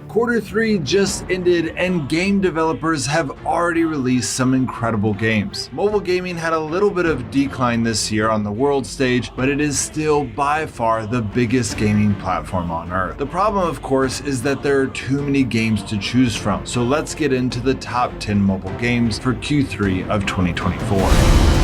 Quarter 3 just ended and game developers have already released some incredible games. Mobile gaming had a little bit of decline this year on the world stage, but it is still by far the biggest gaming platform on earth. The problem, of course, is that there are too many games to choose from. So let's get into the top 10 mobile games for Q3 of 2024.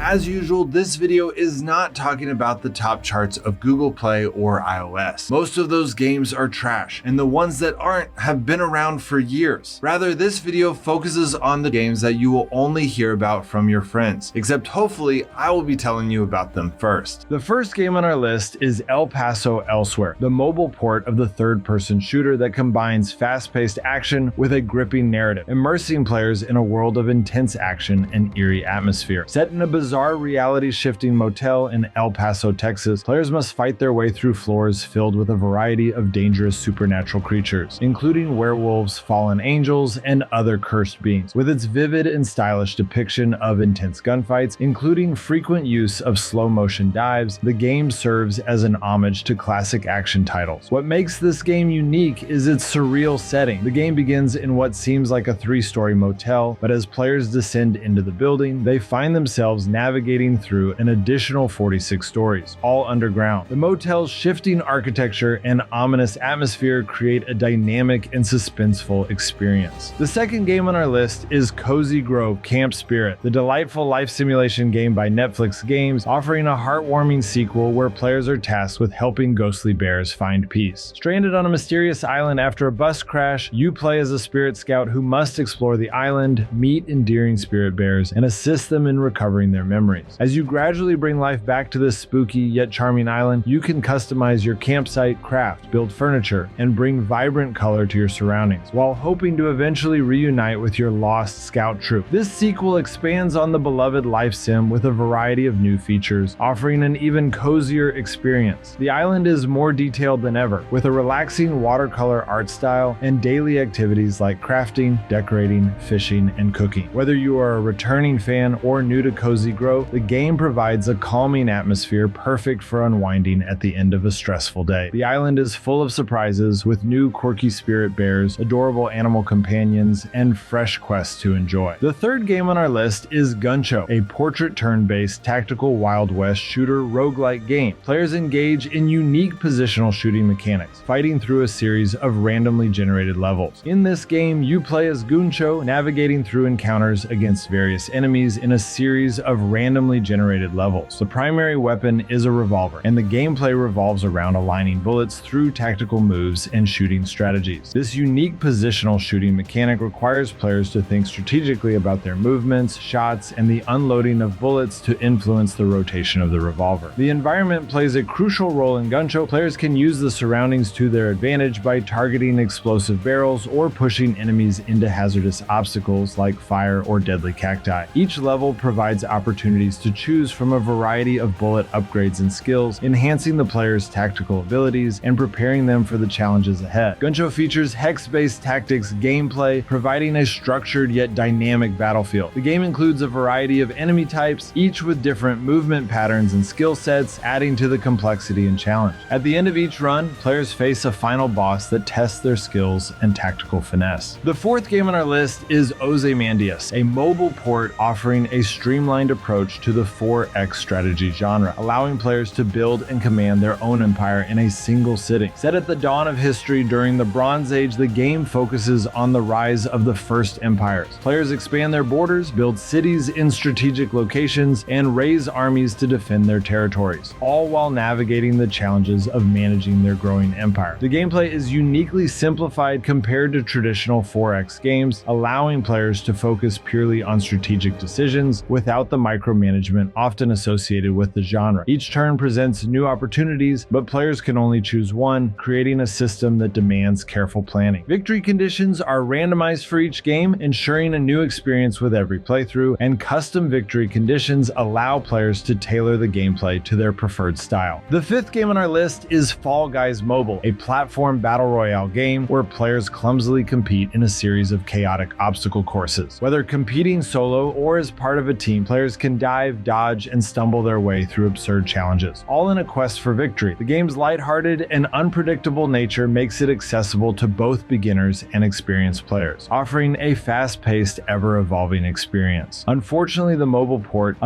As usual, this video is not talking about the top charts of Google Play or iOS. Most of those games are trash, and the ones that aren't have been around for years. Rather, this video focuses on the games that you will only hear about from your friends, except hopefully I will be telling you about them first. The first game on our list is El Paso Elsewhere, the mobile port of the third-person shooter that combines fast-paced action with a gripping narrative, immersing players in a world of intense action and eerie atmosphere. Set in a bizarre reality-shifting motel in El Paso, Texas, players must fight their way through floors filled with a variety of dangerous supernatural creatures, including werewolves, fallen angels, and other cursed beings. With its vivid and stylish depiction of intense gunfights, including frequent use of slow-motion dives, the game serves as an homage to classic action titles. What makes this game unique is its surreal setting. The game begins in what seems like a 3-story motel, but as players descend into the building, they find themselves navigating through an additional 46 stories, all underground. The motel's shifting architecture and ominous atmosphere create a dynamic and suspenseful experience. The second game on our list is Cozy Grove Camp Spirit, the delightful life simulation game by Netflix Games, offering a heartwarming sequel where players are tasked with helping ghostly bears find peace. Stranded on a mysterious island after a bus crash, you play as a spirit scout who must explore the island, meet endearing spirit bears, and assist them in recovering their memories. As you gradually bring life back to this spooky yet charming island, you can customize your campsite, craft, build furniture, and bring vibrant color to your surroundings, while hoping to eventually reunite with your lost scout troop. This sequel expands on the beloved life sim with a variety of new features, offering an even cozier experience. The island is more detailed than ever, with a relaxing watercolor art style and daily activities like crafting, decorating, fishing, and cooking. Whether you are a returning fan or new to Cozy Grove, the game provides a calming atmosphere perfect for unwinding at the end of a stressful day. The island is full of surprises with new quirky spirit bears, adorable animal companions, and fresh quests to enjoy. The third game on our list is Guncho, a portrait turn-based tactical Wild West shooter roguelike game. Players engage in unique positional shooting mechanics, fighting through a series of randomly generated levels. In this game, you play as Guncho, navigating through encounters against various enemies in a series of randomly generated levels. The primary weapon is a revolver, and the gameplay revolves around aligning bullets through tactical moves and shooting strategies. This unique positional shooting mechanic requires players to think strategically about their movements, shots, and the unloading of bullets to influence the rotation of the revolver. The environment plays a crucial role in Guncho. Players can use the surroundings to their advantage by targeting explosive barrels or pushing enemies into hazardous obstacles like fire or deadly cacti. Each level provides opportunities to choose from a variety of bullet upgrades and skills, enhancing the player's tactical abilities and preparing them for the challenges ahead. Guncho features hex-based tactics gameplay, providing a structured yet dynamic battlefield. The game includes a variety of enemy types, each with different movement patterns and skill sets, adding to the complexity and challenge. At the end of each run, players face a final boss that tests their skills and tactical finesse. The fourth game on our list is Ozymandias, a mobile port offering a streamlined approach to the 4X strategy genre, allowing players to build and command their own empire in a single sitting. Set at the dawn of history during the Bronze Age, the game focuses on the rise of the first empires. Players expand their borders, build cities in strategic locations, and raise armies to defend their territories, all while navigating the challenges of managing their growing empire. The gameplay is uniquely simplified compared to traditional 4X games, allowing players to focus purely on strategic decisions without the micromanagement often associated with the genre. Each turn presents new opportunities, but players can only choose one, creating a system that demands careful planning. Victory conditions are randomized for each game, ensuring a new experience with every playthrough, and custom victory conditions allow players to tailor the gameplay to their preferred style. The fifth game on our list is Fall Guys Mobile, a platform battle royale game where players clumsily compete in a series of chaotic obstacle courses. Whether competing solo or as part of a team, players can dive, dodge, and stumble their way through absurd challenges, all in a quest for victory. The game's lighthearted and unpredictable nature makes it accessible to both beginners and experienced players, offering a fast-paced, ever-evolving experience. Unfortunately, the mobile port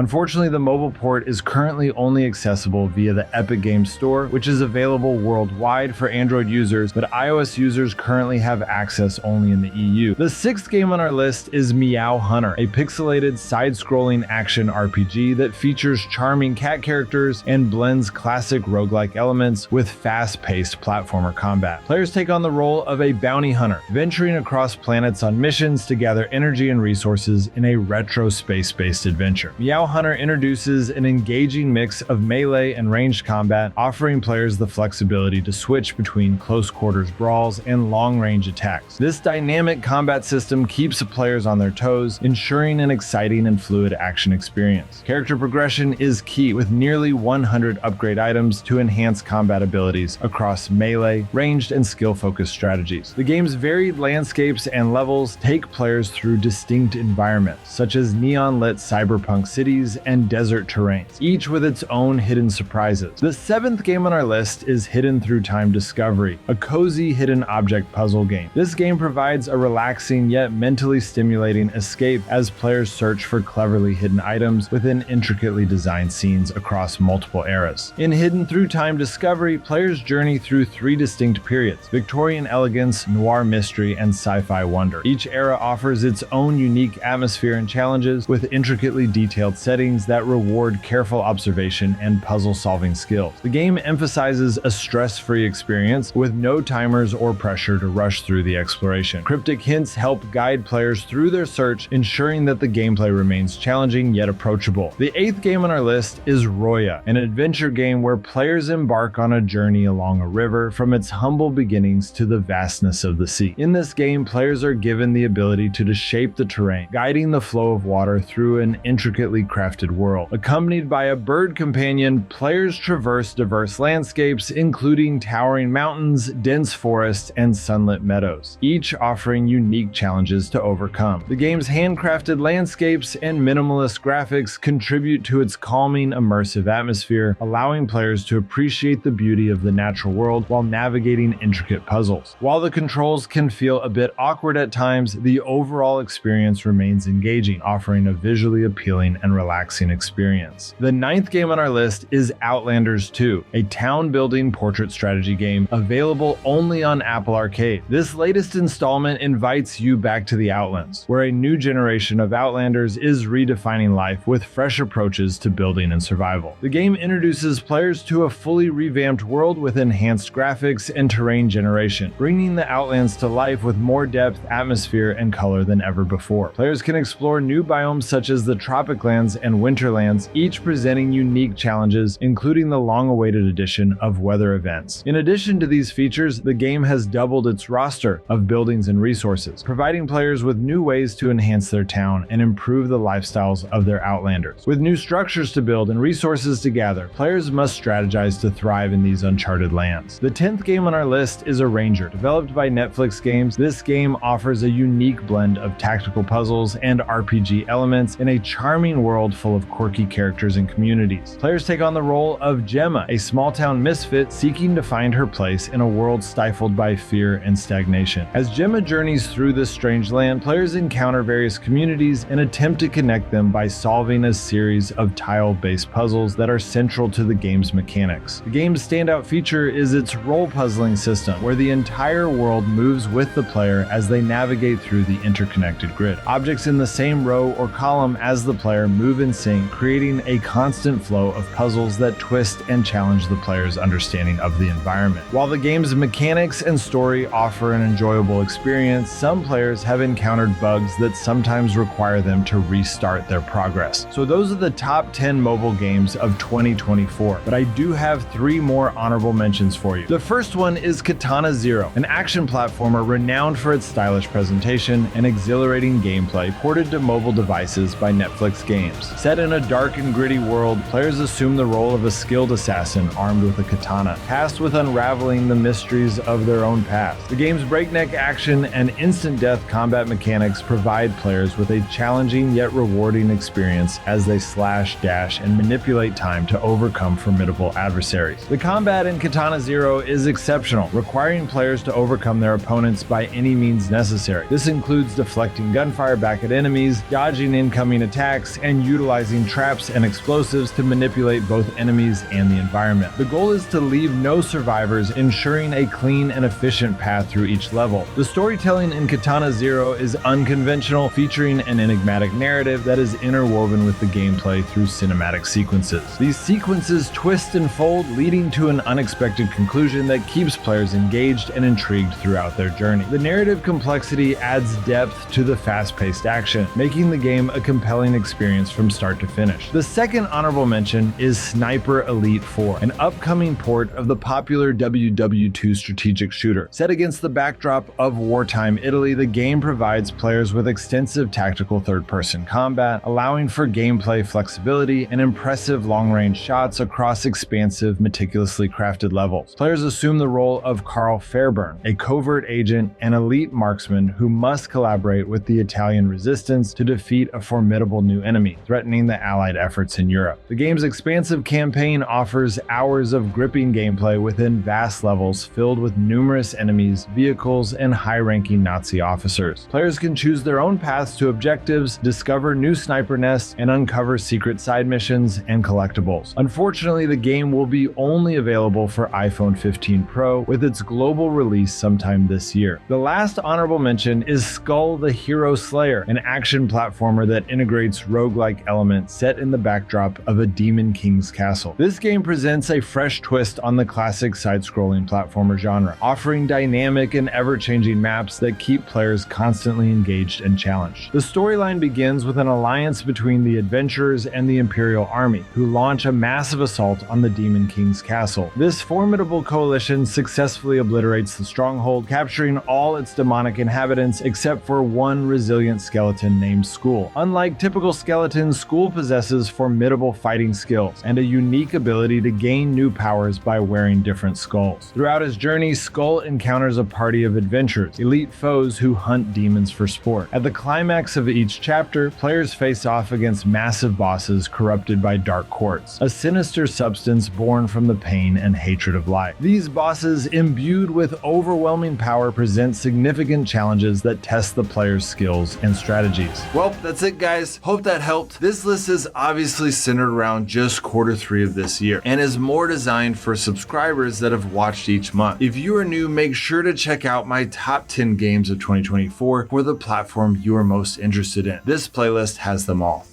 is currently only accessible via the Epic Games Store, which is available worldwide for Android users, but iOS users currently have access only in the EU. The sixth game on our list is Meow Hunter, a pixelated side-scrolling action RPG that features charming cat characters and blends classic roguelike elements with fast-paced platformer combat. Players take on the role of a bounty hunter, venturing across planets on missions to gather energy and resources in a retro space-based adventure. Meow Hunter introduces an engaging mix of melee and ranged combat, offering players the flexibility to switch between close-quarters brawls and long-range attacks. This dynamic combat system keeps players on their toes, ensuring an exciting and fluid action experience. Character progression is key, with nearly 100 upgrade items to enhance combat abilities across melee, ranged, and skill-focused strategies. The game's varied landscapes and levels take players through distinct environments, such as neon-lit cyberpunk cities and desert terrains, each with its own hidden surprises. The seventh game on our list is Hidden Through Time Discovery, a cozy hidden object puzzle game. This game provides a relaxing yet mentally stimulating escape as players search for cleverly hidden items within intricately designed scenes across multiple eras. In Hidden Through Time Discovery, players journey through three distinct periods: Victorian elegance, noir mystery, and sci-fi wonder. Each era offers its own unique atmosphere and challenges, with intricately detailed settings that reward careful observation and puzzle-solving skills. The game emphasizes a stress-free experience with no timers or pressure to rush through the exploration. Cryptic hints help guide players through their search, ensuring that the gameplay remains challenging yet approachable. The eighth game on our list is Roia, an adventure game where players embark on a journey along a river from its humble beginnings to the vastness of the sea. In this game, players are given the ability to shape the terrain, guiding the flow of water through an intricately crafted world. Accompanied by a bird companion, players traverse diverse landscapes, including towering mountains, dense forests, and sunlit meadows, each offering unique challenges to overcome. The game's handcrafted landscapes and minimalist graphics contribute to its calming, immersive atmosphere, allowing players to appreciate the beauty of the natural world while navigating intricate puzzles. While the controls can feel a bit awkward at times, the overall experience remains engaging, offering a visually appealing and relaxing experience. The ninth game on our list is Outlanders 2, a town-building portrait strategy game available only on Apple Arcade. This latest installment invites you back to the Outlands, where a new generation of Outlanders is redefining life with fresh approaches to building and survival. The game introduces players to a fully revamped world with enhanced graphics and terrain generation, bringing the Outlands to life with more depth, atmosphere, and color than ever before. Players can explore new biomes such as the Tropic Lands and Winterlands, each presenting unique challenges, including the long-awaited addition of weather events. In addition to these features, the game has doubled its roster of buildings and resources, providing players with new ways to enhance their town and improve the lifestyles of their Outlanders. With new structures to build and resources to gather, players must strategize to thrive in these uncharted lands. The 10th game on our list is A Ranger. Developed by Netflix Games, this game offers a unique blend of tactical puzzles and RPG elements in a charming world full of quirky characters and communities. Players take on the role of Gemma, a small-town misfit seeking to find her place in a world stifled by fear and stagnation. As Gemma journeys through this strange land, players encounter various communities and attempt to connect them by solving a series of tile-based puzzles that are central to the game's mechanics. The game's standout feature is its role-puzzling system, where the entire world moves with the player as they navigate through the interconnected grid. Objects in the same row or column as the player move in sync, creating a constant flow of puzzles that twist and challenge the player's understanding of the environment. While the game's mechanics and story offer an enjoyable experience, some players have encountered bugs that sometimes require them to restart their progress. So those are the top 10 mobile games of 2024, but I do have 3 more honorable mentions for you. The first one is Katana Zero, an action platformer renowned for its stylish presentation and exhilarating gameplay, ported to mobile devices by Netflix Games. Set in a dark and gritty world, players assume the role of a skilled assassin armed with a katana, tasked with unraveling the mysteries of their own past. The game's breakneck action and instant death combat mechanics provide players with a challenging yet rewarding experience experience as they slash, dash, and manipulate time to overcome formidable adversaries. The combat in Katana Zero is exceptional, requiring players to overcome their opponents by any means necessary. This includes deflecting gunfire back at enemies, dodging incoming attacks, and utilizing traps and explosives to manipulate both enemies and the environment. The goal is to leave no survivors, ensuring a clean and efficient path through each level. The storytelling in Katana Zero is unconventional, featuring an enigmatic narrative that is interwoven with the gameplay through cinematic sequences. These sequences twist and fold, leading to an unexpected conclusion that keeps players engaged and intrigued throughout their journey. The narrative complexity adds depth to the fast-paced action, making the game a compelling experience from start to finish. The second honorable mention is Sniper Elite 4, an upcoming port of the popular WW2 strategic shooter. Set against the backdrop of wartime Italy, the game provides players with extensive tactical third-person combat, allowing for gameplay flexibility and impressive long-range shots across expansive, meticulously crafted levels. Players assume the role of Carl Fairburn, a covert agent and elite marksman who must collaborate with the Italian resistance to defeat a formidable new enemy, threatening the Allied efforts in Europe. The game's expansive campaign offers hours of gripping gameplay within vast levels filled with numerous enemies, vehicles, and high-ranking Nazi officers. Players can choose their own paths to objectives, discover new sniper nests, and uncover secret side missions and collectibles. Unfortunately, the game will be only available for iPhone 15 Pro, with its global release sometime this year. The last honorable mention is Skul the Hero Slayer, an action platformer that integrates roguelike elements set in the backdrop of a Demon King's castle. This game presents a fresh twist on the classic side-scrolling platformer genre, offering dynamic and ever-changing maps that keep players constantly engaged and challenged. The storyline begins with an alliance between the adventurers and the Imperial Army, who launch a massive assault on the Demon King's castle. This formidable coalition successfully obliterates the stronghold, capturing all its demonic inhabitants except for one resilient skeleton named Skul. Unlike typical skeletons, Skul possesses formidable fighting skills and a unique ability to gain new powers by wearing different skulls. Throughout his journey, Skul encounters a party of adventurers, elite foes who hunt demons for sport. At the climax of each chapter, players face off against massive bosses corrupted by dark quartz, a sinister substance born from the pain and hatred of life. These bosses, imbued with overwhelming power, present significant challenges that test the player's skills and strategies. Well, that's it, guys. Hope that helped. This list is obviously centered around just Q3 of this year and is more designed for subscribers that have watched each month. If you are new, make sure to check out my top 10 games of 2024 for the platform you are most interested in. This playlist has them all.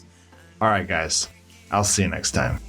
Alright guys, I'll see you next time.